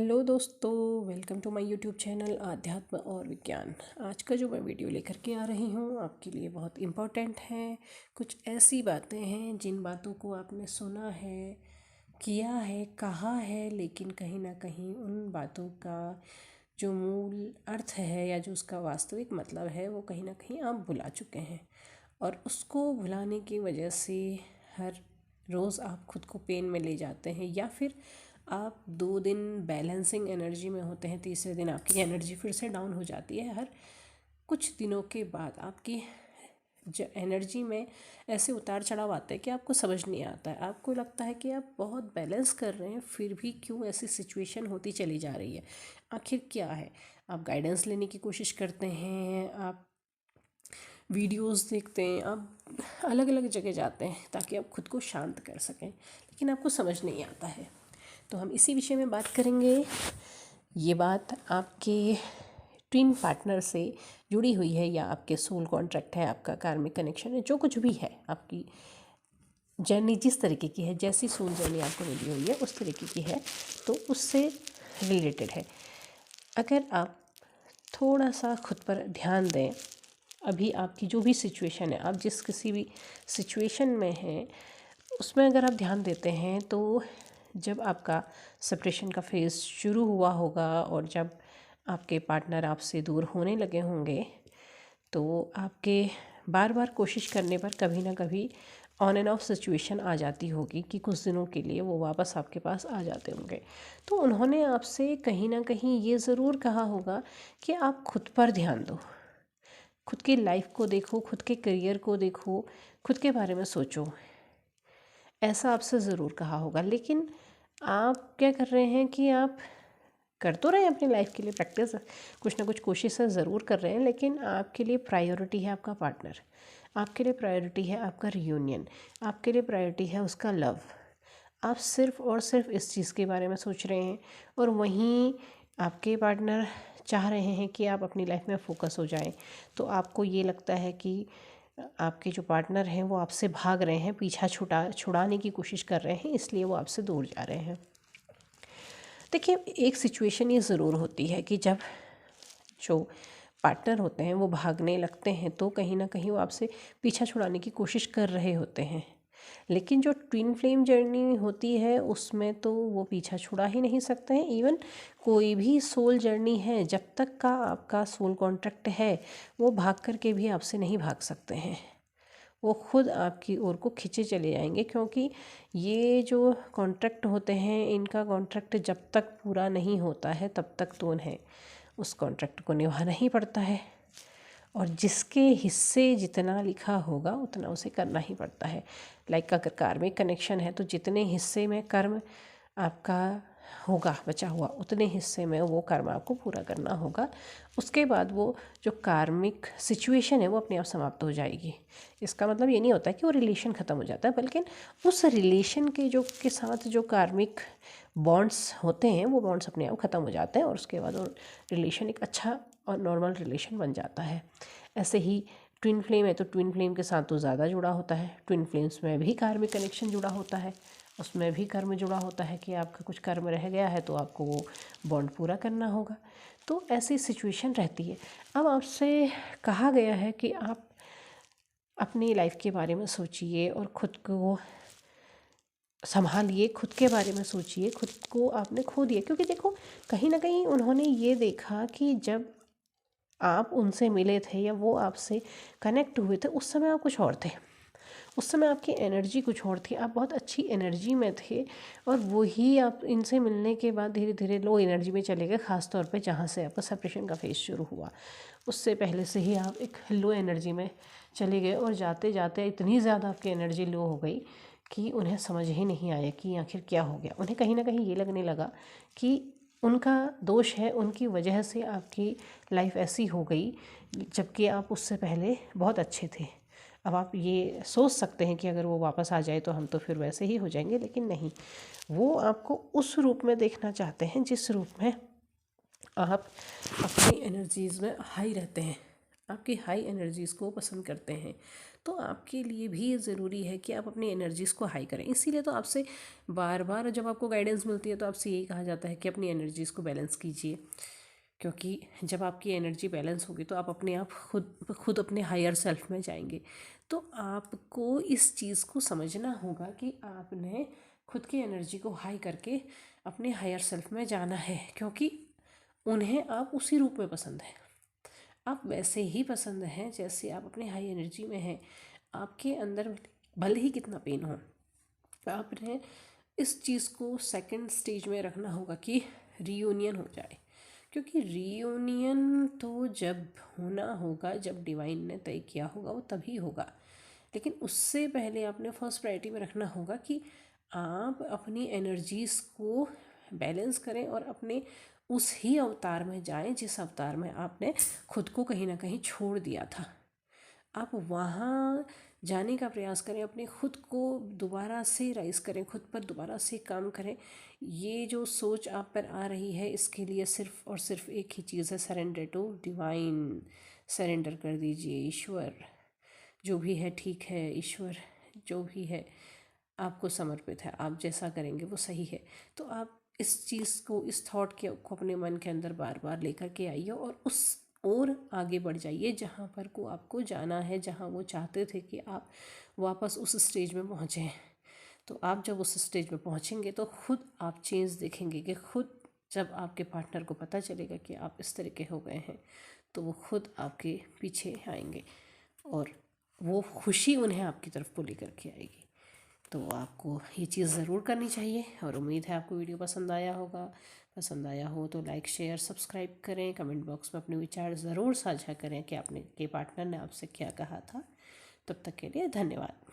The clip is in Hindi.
हेलो दोस्तों, welcome to my YouTube channel आध्यात्म और विज्ञान। आज का जो मैं वीडियो लेकर के आ रही हूँ आपके लिए बहुत इम्पोर्टेंट है। कुछ ऐसी बातें हैं जिन बातों को आपने सुना है, किया है, कहा है, लेकिन कहीं ना कहीं उन बातों का जो मूल अर्थ है या जो उसका वास्तविक मतलब है वो कहीं ना कहीं आप भुला चुके हैं। और उसको भुलाने की वजह से हर रोज़ आप खुद को पेन में ले जाते हैं, या फिर आप 2 दिन बैलेंसिंग एनर्जी में होते हैं, तीसरे दिन आपकी एनर्जी फिर से डाउन हो जाती है। हर कुछ दिनों के बाद आपकी जो एनर्जी में ऐसे उतार चढ़ाव आते हैं कि आपको समझ नहीं आता है। आपको लगता है कि आप बहुत बैलेंस कर रहे हैं, फिर भी क्यों ऐसी सिचुएशन होती चली जा रही है, आखिर क्या है। आप गाइडेंस लेने की कोशिश करते हैं, आप वीडियोस देखते हैं, आप अलग अलग जगह जाते हैं ताकि आप खुद को शांत कर सकें, लेकिन आपको समझ नहीं आता है। तो हम इसी विषय में बात करेंगे। ये बात आपके ट्विन पार्टनर से जुड़ी हुई है, या आपके सोल कॉन्ट्रैक्ट है, आपका कार्मिक कनेक्शन है, जो कुछ भी है, आपकी जर्नी जिस तरीके की है, जैसी सोल जर्नी आपको मिली हुई है उस तरीके की है, तो उससे रिलेटेड है। अगर आप थोड़ा सा खुद पर ध्यान दें, अभी आपकी जो भी सिचुएशन है, आप जिस किसी भी सिचुएशन में हैं उसमें अगर आप ध्यान देते हैं, तो जब आपका सेपरेशन का फेज़ शुरू हुआ होगा और जब आपके पार्टनर आपसे दूर होने लगे होंगे, तो आपके बार बार कोशिश करने पर कभी ना कभी ऑन एंड ऑफ सिचुएशन आ जाती होगी कि कुछ दिनों के लिए वो वापस आपके पास आ जाते होंगे। तो उन्होंने आपसे कहीं ना कहीं ये ज़रूर कहा होगा कि आप खुद पर ध्यान दो, खुद की लाइफ को देखो, खुद के करियर को देखो, खुद के बारे में सोचो। ऐसा आपसे ज़रूर कहा होगा, लेकिन आप क्या कर रहे हैं कि आप कर तो रहे हैं अपनी लाइफ के लिए प्रैक्टिस, कुछ ना कुछ कोशिशें ज़रूर कर रहे हैं, लेकिन आपके लिए प्रायोरिटी है आपका पार्टनर, आपके लिए प्रायोरिटी है आपका रियूनियन, आपके लिए प्रायोरिटी है उसका लव। आप सिर्फ़ और सिर्फ इस चीज़ के बारे में सोच रहे हैं, और वहीं आपके पार्टनर चाह रहे हैं कि आप अपनी लाइफ में फोकस हो जाएं। तो आपको ये लगता है कि आपके जो पार्टनर हैं वो आपसे भाग रहे हैं, पीछा छुड़ाने की कोशिश कर रहे हैं, इसलिए वो आपसे दूर जा रहे हैं। देखिए, एक सिचुएशन ये ज़रूर होती है कि जब जो पार्टनर होते हैं वो भागने लगते हैं, तो कहीं ना कहीं वो आपसे पीछा छुड़ाने की कोशिश कर रहे होते हैं। लेकिन जो ट्विन फ्लेम जर्नी होती है उसमें तो वो पीछा छुड़ा ही नहीं सकते हैं। इवन कोई भी सोल जर्नी है, जब तक का आपका सोल कॉन्ट्रैक्ट है, वो भाग कर के भी आपसे नहीं भाग सकते हैं। वो खुद आपकी ओर को खींचे चले जाएंगे, क्योंकि ये जो कॉन्ट्रैक्ट होते हैं, इनका कॉन्ट्रैक्ट जब तक पूरा नहीं होता है तब तक तो उन्हें उस कॉन्ट्रैक्ट को निभाना ही पड़ता है, और जिसके हिस्से जितना लिखा होगा उतना उसे करना ही पड़ता है। लाइक अगर कार्मिक कनेक्शन है तो जितने हिस्से में कर्म आपका होगा बचा हुआ, उतने हिस्से में वो कर्म आपको पूरा करना होगा। उसके बाद वो जो कार्मिक सिचुएशन है वो अपने आप समाप्त हो जाएगी। इसका मतलब ये नहीं होता कि वो रिलेशन ख़त्म हो जाता है, बल्कि उस रिलेशन के साथ जो कार्मिक बॉन्ड्स होते हैं वो बॉन्ड्स अपने आप ख़त्म हो जाते हैं, और उसके बाद वो रिलेशन एक अच्छा और नॉर्मल रिलेशन बन जाता है। ऐसे ही ट्विन फ्लेम है तो ट्विन फ्लेम के साथ तो ज़्यादा जुड़ा होता है। ट्विन फ्लेम्स में भी कार्मिक कनेक्शन जुड़ा होता है, उसमें भी कर्म जुड़ा होता है कि आपका कुछ कर्म रह गया है तो आपको वो बॉन्ड पूरा करना होगा। तो ऐसी सिचुएशन रहती है। अब आपसे कहा गया है कि आप अपनी लाइफ के बारे में सोचिए और खुद को संभालिए, खुद के बारे में सोचिए, खुद को आपने खो दिया। क्योंकि देखो, कहीं ना कहीं उन्होंने ये देखा कि जब आप उनसे मिले थे या वो आपसे कनेक्ट हुए थे, उस समय आप कुछ और थे, उस समय आपकी एनर्जी कुछ और थी, आप बहुत अच्छी एनर्जी में थे, और वही आप इनसे मिलने के बाद धीरे धीरे लो एनर्जी में चले गए। ख़ास तौर पे जहाँ से आपका सेपरेशन का फेज़ शुरू हुआ, उससे पहले से ही आप एक लो एनर्जी में चले गए, और जाते जाते इतनी ज़्यादा आपकी एनर्जी लो हो गई कि उन्हें समझ ही नहीं आया कि आखिर क्या हो गया। उन्हें कहीं ना कहीं ये लगने लगा कि उनका दोष है, उनकी वजह से आपकी लाइफ ऐसी हो गई, जबकि आप उससे पहले बहुत अच्छे थे। अब आप ये सोच सकते हैं कि अगर वो वापस आ जाए तो हम तो फिर वैसे ही हो जाएंगे, लेकिन नहीं, वो आपको उस रूप में देखना चाहते हैं जिस रूप में आप अपनी एनर्जीज़ में हाई रहते हैं, आपकी हाई एनर्जीज़ को पसंद करते हैं। तो आपके लिए भी ये ज़रूरी है कि आप अपनी एनर्जीज़ को हाई करें। इसीलिए तो आपसे बार बार जब आपको गाइडेंस मिलती है तो आपसे यही कहा जाता है कि अपनी एनर्जीज़ को बैलेंस कीजिए, क्योंकि जब आपकी एनर्जी बैलेंस होगी तो आप अपने आप खुद अपने हायर सेल्फ में जाएंगे। तो आपको इस चीज़ को समझना होगा कि आपने खुद की एनर्जी को हाई करके अपने हायर सेल्फ में जाना है, क्योंकि उन्हें आप उसी रूप में पसंद है। आप वैसे ही पसंद हैं जैसे आप अपने हाई एनर्जी में हैं। आपके अंदर भले ही कितना पेन हो, आपने इस चीज़ को सेकंड स्टेज में रखना होगा कि रीयूनियन हो जाए, क्योंकि रीयूनियन तो जब होना होगा, जब डिवाइन ने तय किया होगा वो तभी होगा। लेकिन उससे पहले आपने फर्स्ट प्रायोरिटी में रखना होगा कि आप अपनी एनर्जीज़ को बैलेंस करें और अपने उस ही अवतार में जाएं जिस अवतार में आपने खुद को कहीं ना कहीं छोड़ दिया था। आप वहाँ जाने का प्रयास करें, अपने खुद को दोबारा से राइज करें, खुद पर दोबारा से काम करें। ये जो सोच आप पर आ रही है, इसके लिए सिर्फ और सिर्फ एक ही चीज़ है, सरेंडर टू डिवाइन। सरेंडर कर दीजिए, ईश्वर जो भी है ठीक है, ईश्वर जो भी है आपको समर्पित है, आप जैसा करेंगे वो सही है। तो आप इस चीज़ को, इस थॉट के को अपने मन के अंदर बार बार लेकर के आइए और उस और आगे बढ़ जाइए जहाँ पर को आपको जाना है, जहाँ वो चाहते थे कि आप वापस उस स्टेज में पहुँचें। तो आप जब उस स्टेज में पहुँचेंगे तो खुद आप चेंज देखेंगे कि खुद जब आपके पार्टनर को पता चलेगा कि आप इस तरह के हो गए हैं तो वो खुद आपके पीछे आएंगे और वो खुशी उन्हें आपकी तरफ को लेकर के आएगी। तो आपको ये चीज़ ज़रूर करनी चाहिए और उम्मीद है आपको वीडियो पसंद आया होगा। पसंद आया हो तो लाइक शेयर सब्सक्राइब करें, कमेंट बॉक्स में अपने विचार ज़रूर साझा करें कि आपने के पार्टनर ने आपसे क्या कहा था। तब तक के लिए धन्यवाद।